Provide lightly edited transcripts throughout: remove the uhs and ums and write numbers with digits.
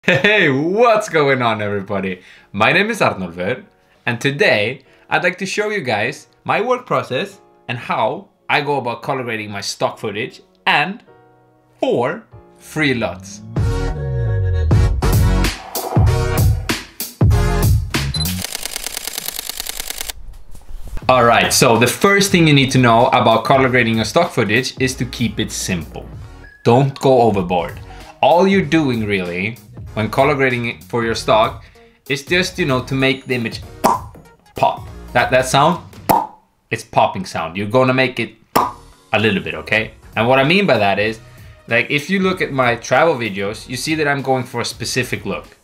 Hey, what's going on everybody? My name is Arnolfur and today I'd like to show you guys my work process and how I go about color grading my stock footage and 4 free LUTs. Alright, so the first thing you need to know about color grading your stock footage is to keep it simple. Don't go overboard. All you're doing really when color grading it for your stock is just, to make the image pop. That sound, it's popping sound. You're gonna make it a little bit, okay? And what I mean by that is, like if you look at my travel videos, you see that I'm going for a specific look.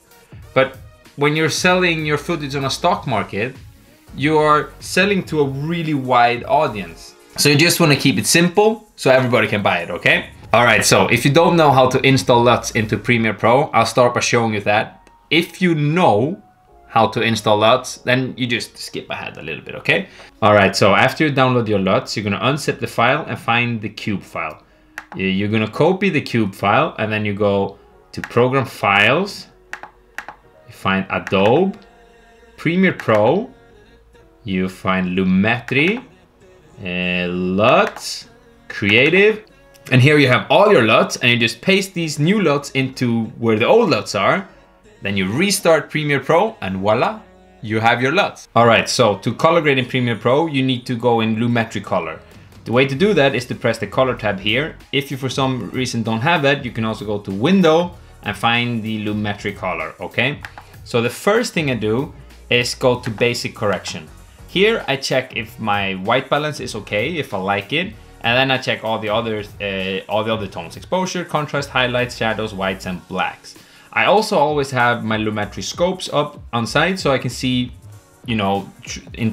But when you're selling your footage on a stock market, you are selling to a really wide audience. So you just wanna keep it simple so everybody can buy it, okay? Alright, so if you don't know how to install LUTs into Premiere Pro, I'll start by showing you that. If you know how to install LUTs, then you just skip ahead a little bit, okay? Alright, so after you download your LUTs, you're gonna unzip the file and find the cube file. You're gonna copy the cube file and then you go to Program Files, you find Adobe, Premiere Pro, you find Lumetri, LUTs, Creative, and here you have all your LUTs and you just paste these new LUTs into where the old LUTs are. Then you restart Premiere Pro and voila, you have your LUTs. Alright, so to color grade in Premiere Pro, you need to go in Lumetri color. The way to do that is to press the color tab here. If you for some reason don't have that, you can also go to Window and find the Lumetri color, okay? So the first thing I do is go to basic correction. Here I check if my white balance is okay, if I like it. And then I check all the other tones: exposure, contrast, highlights, shadows, whites, and blacks. I also always have my Lumetri scopes up on side so I can see,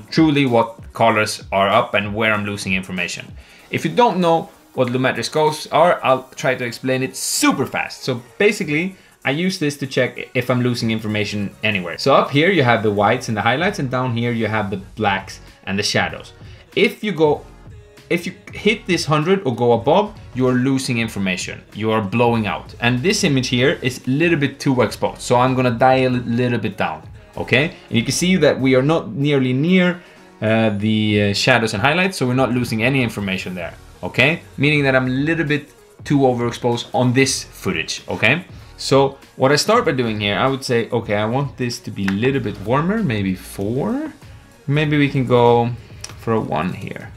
truly what colors are up and where I'm losing information. If you don't know what Lumetri scopes are, I'll try to explain it super fast. So basically, I use this to check if I'm losing information anywhere. So up here you have the whites and the highlights, and down here you have the blacks and the shadows. If you hit this 100 or go above, you are losing information. You are blowing out. And this image here is a little bit too exposed. So I'm gonna dial it a little bit down, okay? And you can see that we are not nearly near the shadows and highlights, so we're not losing any information there, okay? Meaning that I'm a little bit too overexposed on this footage, okay? So what I start by doing here, I would say, okay, I want this to be a little bit warmer, maybe 4. Maybe we can go for a 1 here.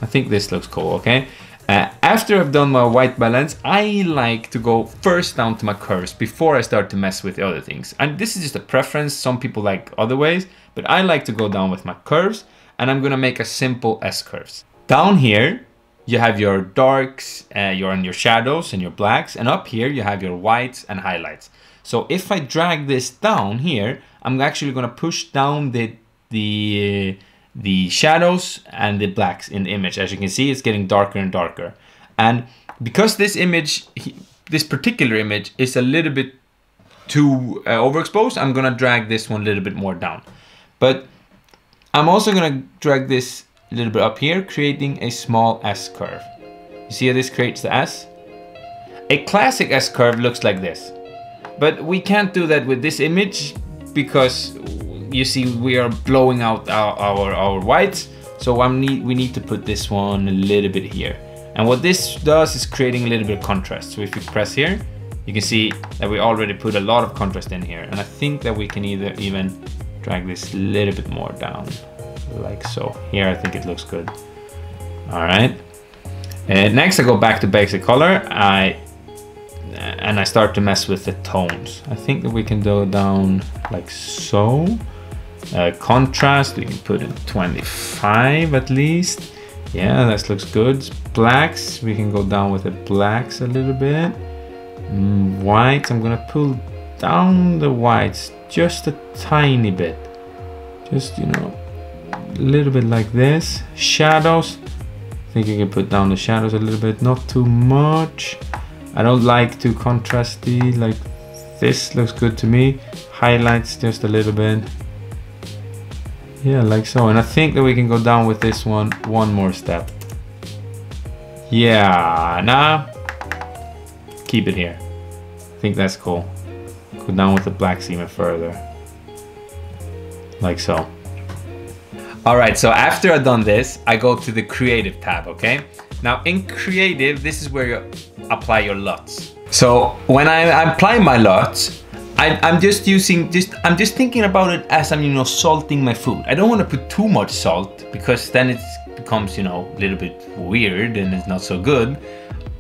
I think this looks cool, okay? After I've done my white balance, I like to go first down to my curves before I start to mess with the other things. And this is just a preference. Some people like other ways, but I like to go down with my curves, and I'm gonna make a simple S-curves. Down here, you have your darks, your shadows and your blacks, and up here you have your whites and highlights. So if I drag this down here, I'm actually gonna push down the shadows and the blacks in the image. As you can see, it's getting darker and darker. And because this image, this particular image is a little bit too overexposed, I'm gonna drag this one a little bit more down. But I'm also gonna drag this a little bit up here, creating a small S-curve. You see how this creates the S? A classic S-curve looks like this. But we can't do that with this image because you see we are blowing out our whites, so we need to put this one a little bit here. And what this does is creating a little bit of contrast. So if you press here, you can see that we already put a lot of contrast in here, and I think that we can even drag this a little bit more down, like so. Here I think it looks good. All right, and next I go back to basic color, and I start to mess with the tones. I think that we can go down like so. Contrast, we can put in 25 at least. Yeah, that looks good. Blacks, we can go down with the blacks a little bit. Whites, I'm gonna pull down the whites just a tiny bit. Just, a little bit like this. Shadows, I think you can put down the shadows a little bit, not too much. I don't like too contrasty, like this looks good to me. Highlights just a little bit. Yeah, like so. And I think that we can go down with this one more step. Yeah, nah, keep it here. I think that's cool. Go down with the blacks even further. Like so. All right, so after I've done this, I go to the creative tab, okay? Now in creative, this is where you apply your LUTs. So when I apply my LUTs, I'm just thinking about it as I'm, you know, salting my food. I don't want to put too much salt because then it becomes, you know, a little bit weird and it's not so good.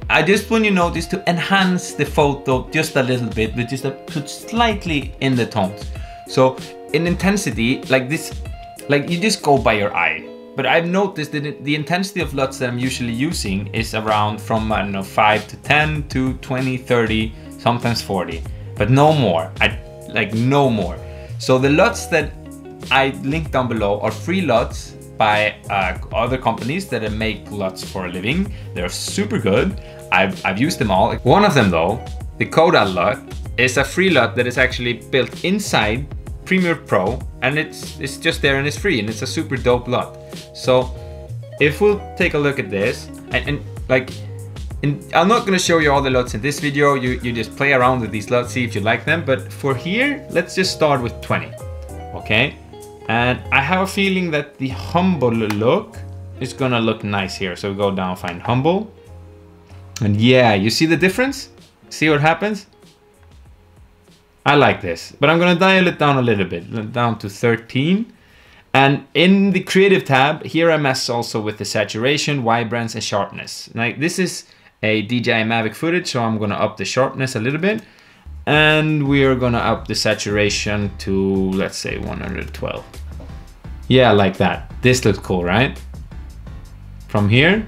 I just want, you know, just to enhance the photo just a little bit, but just put slightly in the tones. So in intensity, like this, like you just go by your eye. But I've noticed that the intensity of LUTs that I'm usually using is around from, I don't know, 5 to 10 to 20, 30, sometimes 40, but no more. No more. So the LUTs that I link down below are free LUTs by other companies that make LUTs for a living. They're super good. I've used them all. One of them though, the Coda LUT, is a free LUT that is actually built inside Premiere Pro, and it's just there and it's free, and it's a super dope LUT. So if we'll take a look at this, and I'm not gonna show you all the LUTs in this video, you just play around with these LUTs, see if you like them, but for here, let's just start with 20, okay? And I have a feeling that the humble look is gonna look nice here. So we go down, find humble, and yeah, you see the difference? See what happens? I like this, but I'm gonna dial it down a little bit, down to 13. And in the creative tab, here I mess also with the saturation, vibrance, and sharpness. Like this is a DJI Mavic footage, so I'm gonna up the sharpness a little bit. And we are gonna up the saturation to, let's say 112. Yeah, like that. This looks cool, right? From here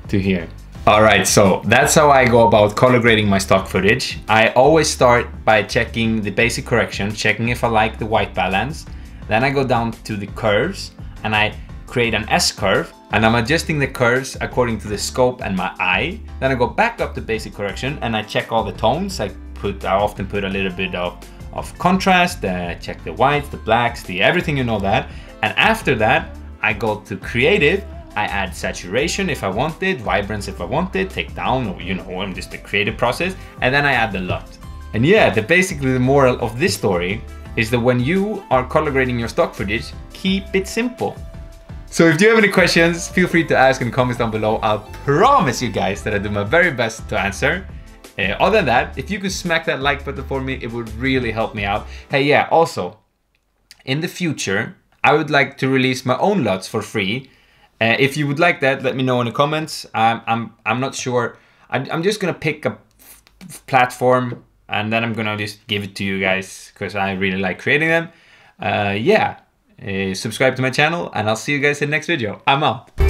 to here. All right, so that's how I go about color grading my stock footage. I always start by checking the basic correction, checking if I like the white balance. Then I go down to the curves and I create an S curve, and I'm adjusting the curves according to the scope and my eye. Then I go back up to basic correction and I check all the tones. I often put a little bit of contrast, check the whites, the blacks, everything, you know that. And after that, I go to creative. I add saturation if I want it, vibrance if I want it, take down, or you know, I'm just the creative process, and then I add the LUT. And yeah, basically the moral of this story is that when you are color grading your stock footage, keep it simple. So if you have any questions, feel free to ask in the comments down below. I'll promise you guys that I do my very best to answer. Other than that, if you could smack that like button for me, it would really help me out. Hey, yeah, also, in the future, I would like to release my own LUTs for free. If you would like that, let me know in the comments. I'm not sure. I'm just gonna pick a platform and then I'm gonna just give it to you guys because I really like creating them. Yeah, subscribe to my channel and I'll see you guys in the next video. I'm out.